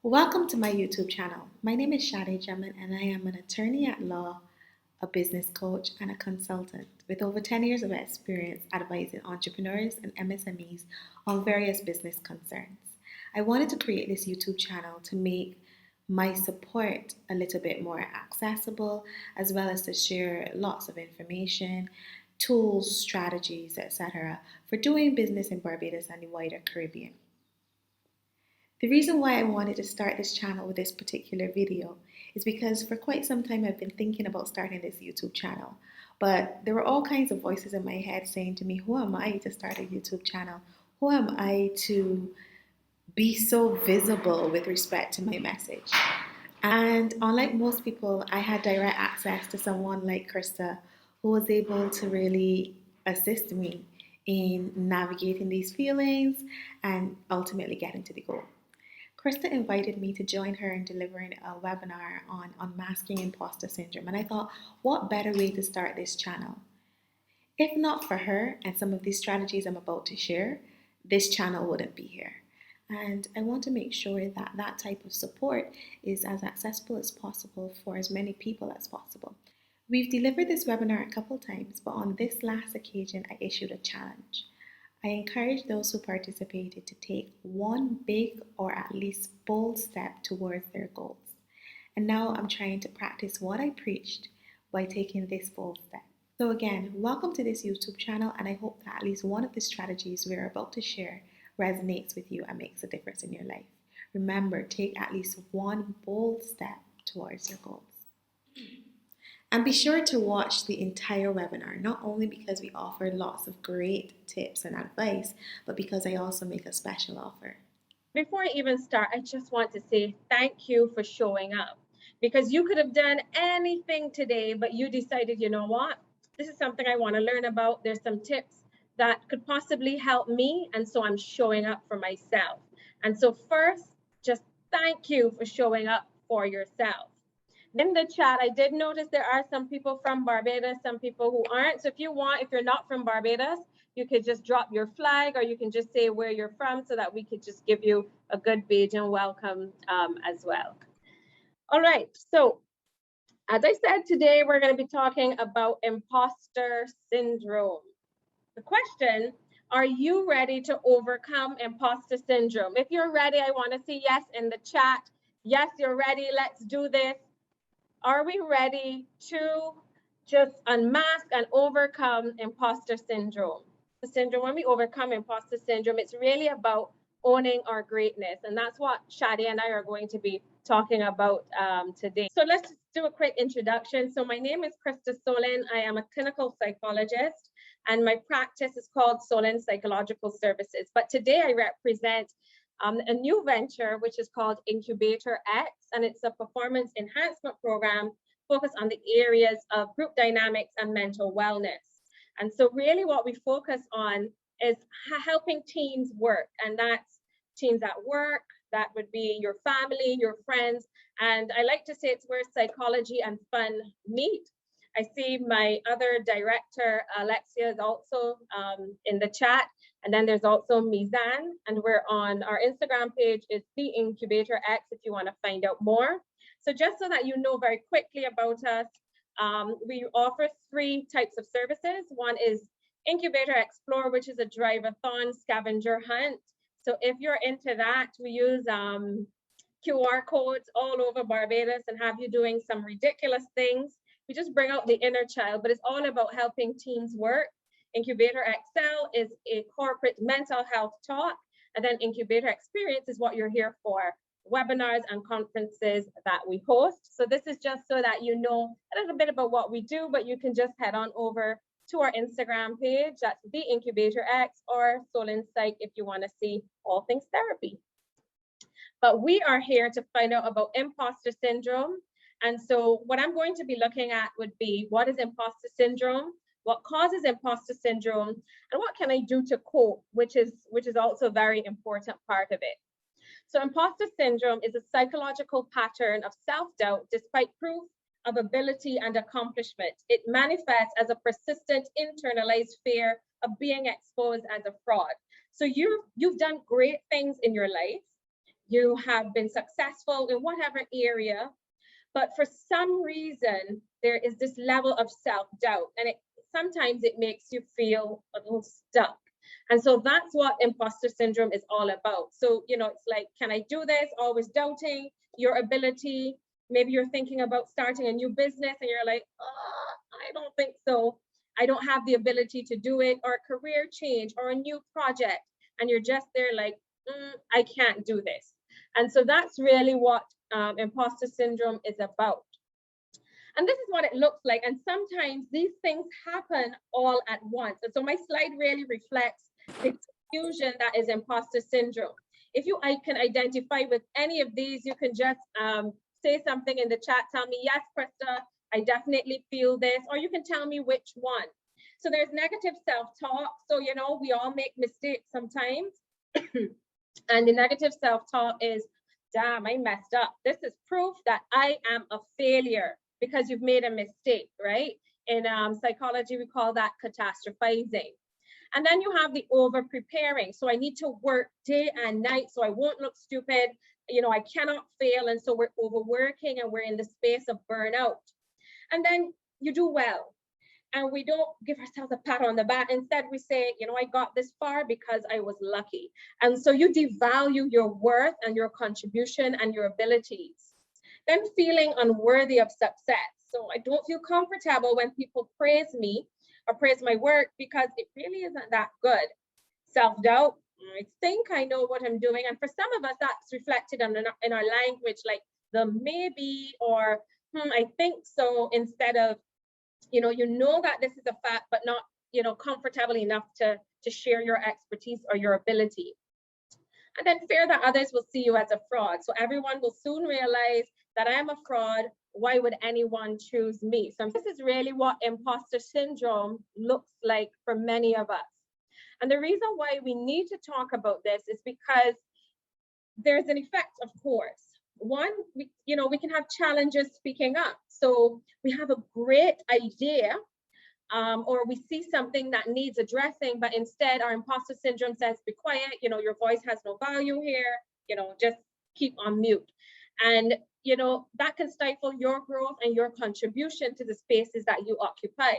Welcome to my YouTube channel. My name is Sade Jemmott and I am an attorney at law, a business coach, and a consultant with over 10 years of experience advising entrepreneurs and MSMEs on various business concerns. I wanted to create this YouTube channel to make my support a little bit more accessible, as well as to share lots of information, tools, strategies, etc., for doing business in Barbados and the wider Caribbean. The reason why I wanted to start this channel with this particular video is because for quite some time I've been thinking about starting this YouTube channel. But there were all kinds of voices in my head saying to me, who am I to start a YouTube channel? Who am I to be so visible with respect to my message? And unlike most people, I had direct access to someone like Christa who was able to really assist me in navigating these feelings and ultimately getting to the goal. Krista invited me to join her in delivering a webinar on unmasking imposter syndrome, and I thought, what better way to start this channel? If not for her and some of these strategies I'm about to share, this channel wouldn't be here. And I want to make sure that that type of support is as accessible as possible for as many people as possible. We've delivered this webinar a couple times, but on this last occasion, I issued a challenge. I encourage those who participated to take one big or at least bold step towards their goals. And now I'm trying to practice what I preached by taking this bold step. So again, welcome to this YouTube channel, and I hope that at least one of the strategies we're about to share resonates with you and makes a difference in your life. Remember, take at least one bold step towards your goals. And be sure to watch the entire webinar, not only because we offer lots of great tips and advice, but because I also make a special offer. Before I even start, I just want to say thank you for showing up, because you could have done anything today, but you decided, you know what? This is something I want to learn about. There's some tips that could possibly help me. And so I'm showing up for myself. And so first, just thank you for showing up for yourself. In the chat, I did notice there are some people from Barbados, some people who aren't. So if you're not from Barbados, you could just drop your flag, or you can just say where you're from so that we could just give you a good Bajan welcome as well. All right, so as I said, today we're going to be talking about imposter syndrome. The question, are you ready to overcome imposter syndrome? If you're ready, I want to see yes in the chat. Yes, you're ready. Let's do this. Are we ready to just unmask and overcome imposter syndrome? When we overcome imposter syndrome, it's really about owning our greatness. And that's what Shadi and I are going to be talking about today. So let's do a quick introduction. So my name is Christa Solin. I am a clinical psychologist, and my practice is called Solin Psychological Services. But today I represent a new venture, which is called Incubator X, and it's a performance enhancement program focused on the areas of group dynamics and mental wellness. And so really what we focus on is helping teams work, and that's teams at work, that would be your family, your friends, and I like to say it's where psychology and fun meet. I see my other director, Alexia, is also in the chat. And then there's also Mizan, and we're on our Instagram page is The Incubator X if you want to find out more. So just so that you know very quickly about us, we offer 3 types of services. One is Incubator Explore, which is a drive-a-thon scavenger hunt. So if you're into that, we use QR codes all over Barbados and have you doing some ridiculous things. We just bring out the inner child, but it's all about helping teams work. Incubator XL is a corporate mental health talk, and then Incubator Experience is what you're here for, webinars and conferences that we host. So this is just so that you know a little bit about what we do, but you can just head on over to our Instagram page, that's The Incubator X, or Solin Psych if you want to see all things therapy. But we are here to find out about imposter syndrome. And so what I'm going to be looking at would be, what is imposter syndrome? What causes imposter syndrome? And what can I do to cope, which is also a very important part of it. So imposter syndrome is a psychological pattern of self-doubt despite proof of ability and accomplishment. It manifests as a persistent internalized fear of being exposed as a fraud. So you've done great things in your life. you have been successful in whatever area, but for some reason, there is this level of self-doubt, and sometimes it makes you feel a little stuck. And so that's what imposter syndrome is all about. So, it's like, can I do this? Always doubting your ability. Maybe you're thinking about starting a new business and you're like, oh, I don't think so. I don't have the ability to do it, or a career change or a new project. And you're just there like, I can't do this. And so that's really what imposter syndrome is about. And this is what it looks like. And sometimes these things happen all at once. And so my slide really reflects the confusion that is imposter syndrome. If I can identify with any of these, you can just say something in the chat. Tell me, yes, Christa, I definitely feel this, or you can tell me which one. So there's negative self-talk. So, we all make mistakes sometimes. And the negative self-talk is, damn, I messed up. This is proof that I am a failure because you've made a mistake, right? In psychology, we call that catastrophizing. And then you have the over preparing. So I need to work day and night so I won't look stupid. I cannot fail. And so we're overworking and we're in the space of burnout. And then you do well. And we don't give ourselves a pat on the back. Instead, we say, I got this far because I was lucky. And so you devalue your worth and your contribution and your abilities. Then feeling unworthy of success. So I don't feel comfortable when people praise me or praise my work because it really isn't that good. Self-doubt. I think I know what I'm doing. And for some of us, that's reflected in our language, like the maybe or I think so, instead of, you know that this is a fact, but not, comfortable enough to share your expertise or your ability. And then fear that others will see you as a fraud. So everyone will soon realize that I am a fraud. Why would anyone choose me? So this is really what imposter syndrome looks like for many of us. And the reason why we need to talk about this is because there's an effect, of course. One, we can have challenges speaking up. So we have a great idea, or we see something that needs addressing, but instead our imposter syndrome says, be quiet, your voice has no value here, just keep on mute. And, that can stifle your growth and your contribution to the spaces that you occupy.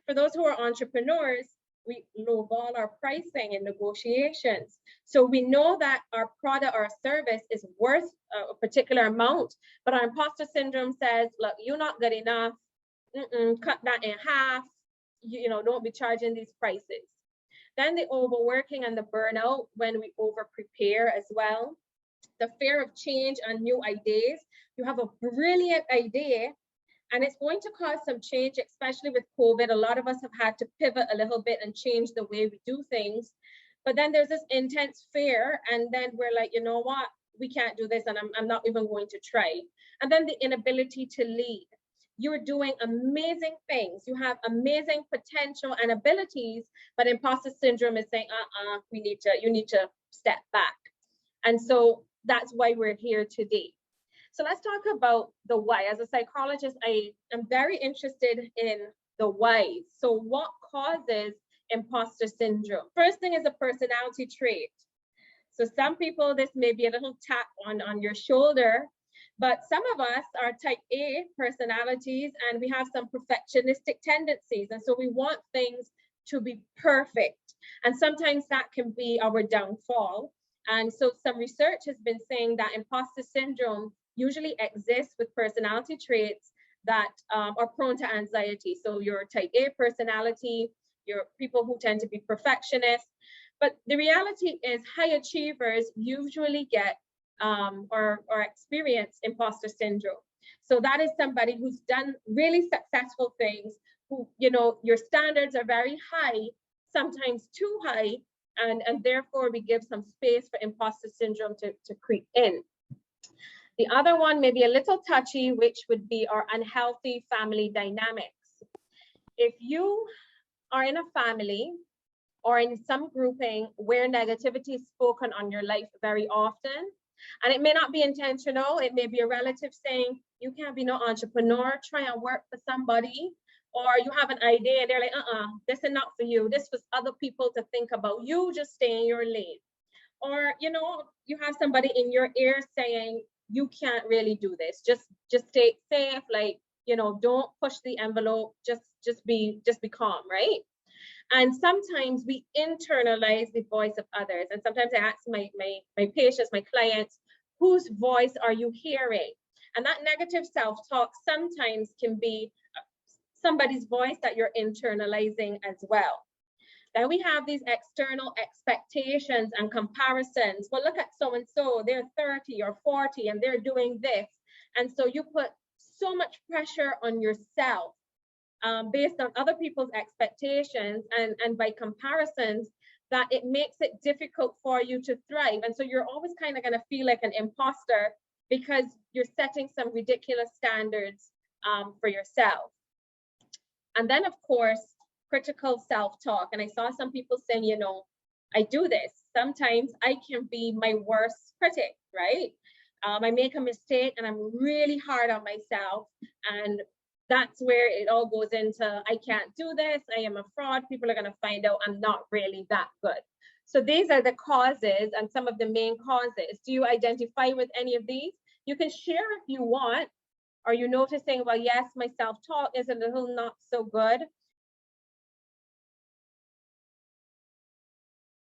For those who are entrepreneurs, we lowball our pricing in negotiations. So we know that our product or service is worth a particular amount, but our imposter syndrome says, look, you're not good enough, cut that in half, don't be charging these prices. Then the overworking and the burnout when we over prepare as well. The fear of change and new ideas. You have a brilliant idea, and it's going to cause some change, especially with COVID. A lot of us have had to pivot a little bit and change the way we do things. But then there's this intense fear, and then we're like, you know what? We can't do this, and I'm not even going to try. And then the inability to lead. You're doing amazing things. You have amazing potential and abilities, but imposter syndrome is saying, you need to step back. And so that's why we're here today. So let's talk about the why. As a psychologist, I am very interested in the why. So what causes imposter syndrome? First thing is a personality trait. So some people, this may be a little tap on your shoulder, but some of us are type A personalities and we have some perfectionistic tendencies. And so we want things to be perfect. And sometimes that can be our downfall. And so some research has been saying that imposter syndrome usually exists with personality traits that are prone to anxiety. So your type A personality, your people who tend to be perfectionists. But the reality is high achievers usually get or experience imposter syndrome. So that is somebody who's done really successful things, who, your standards are very high, sometimes too high, and therefore we give some space for imposter syndrome to creep in. The other one may be a little touchy, which would be our unhealthy family dynamics. If you are in a family or in some grouping where negativity is spoken on your life very often, and it may not be intentional, it may be a relative saying, you can't be no entrepreneur, try and work for somebody, or you have an idea and they're like, this is not for you, this was other people to think about, you just stay in your lane. Or, you know, you have somebody in your ear saying, you can't really do this. Just stay safe. Like, you know, don't push the envelope. Just be calm, right? And sometimes we internalize the voice of others. And sometimes I ask my patients, my clients, whose voice are you hearing? And that negative self-talk sometimes can be somebody's voice that you're internalizing as well. Then we have these external expectations and comparisons. Well, look at so-and-so, they're 30 or 40 and they're doing this. And so you put so much pressure on yourself based on other people's expectations and by comparisons, that it makes it difficult for you to thrive. And so you're always kind of going to feel like an imposter because you're setting some ridiculous standards for yourself. And then, of course, critical self-talk. And I saw some people saying, you know, I do this. Sometimes I can be my worst critic, right? I make a mistake and I'm really hard on myself. And that's where it all goes into, I can't do this. I am a fraud. People are going to find out I'm not really that good. So these are the causes and some of the main causes. Do you identify with any of these? You can share if you want. Are you noticing, well, yes, my self-talk is a little not so good.